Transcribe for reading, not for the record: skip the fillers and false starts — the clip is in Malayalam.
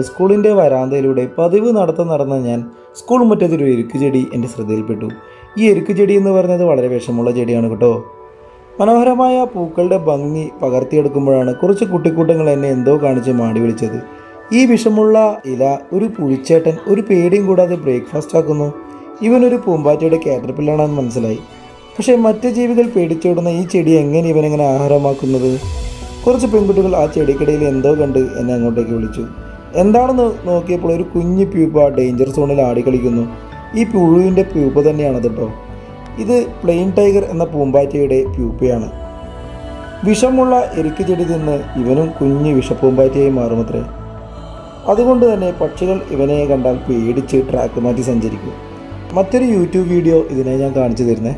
സ്കൂളിൻ്റെ വരാന്തയിലൂടെ പതിവ് നടത്തം നടന്ന ഞാൻ സ്കൂൾ മുറ്റത്തൊരു എരുക്ക് ചെടി എൻ്റെ ശ്രദ്ധയിൽപ്പെട്ടു. ഈ എരുക്ക് ചെടി എന്ന് പറയുന്നത് വളരെ വിഷമുള്ള ചെടിയാണ് കേട്ടോ. മനോഹരമായ പൂക്കളുടെ ഭംഗി പകർത്തിയെടുക്കുമ്പോഴാണ് കുറച്ച് കുട്ടിക്കൂട്ടങ്ങൾ എന്നെ എന്തോ കാണിച്ച് മാടി വിളിച്ചത്. ഈ വിഷമുള്ള ഇല ഒരു പുഴിച്ചേട്ടൻ ഒരു പേടിയും കൂടാതെ ബ്രേക്ക്ഫാസ്റ്റ് ആക്കുന്നു. ഇവനൊരു പൂമ്പാറ്റയുടെ കാറ്റർപില്ലറാണെന്ന് മനസ്സിലായി. പക്ഷേ മറ്റ് ജീവികൾ പേടിച്ചോടുന്ന ഈ ചെടി എങ്ങനെ ഇവനെങ്ങനെ ആഹാരമാക്കുന്നത്? കുറച്ച് പെൺകുട്ടികൾ ആ ചെടിക്കിടയിൽ എന്തോ കണ്ട് എന്നെ അങ്ങോട്ടേക്ക് വിളിച്ചു. എന്താണെന്ന് നോക്കിയപ്പോൾ ഒരു കുഞ്ഞു പ്യൂപ്പ ഡേഞ്ചർ സോണിൽ ആടിക്കളിക്കുന്നു. ഈ പുഴുവിൻ്റെ പ്യൂപ്പ തന്നെയാണത് കേട്ടോ. ഇത് പ്ലെയിൻ ടൈഗർ എന്ന പൂമ്പാറ്റയുടെ പ്യൂപ്പയാണ്. വിഷമുള്ള എരുക്ക് ചെടി തിന്ന് ഇവനും കുഞ്ഞ് വിഷപ്പൂമ്പാറ്റയായി മാറുമത്രേ. അതുകൊണ്ട് തന്നെ പക്ഷികൾ ഇവനെ കണ്ടാൽ പേടിച്ച് ട്രാക്ക് മാറ്റി സഞ്ചരിക്കും. മറ്റൊരു യൂട്യൂബ് വീഡിയോ ഇതിനെ ഞാൻ കാണിച്ചു തരുന്നേ.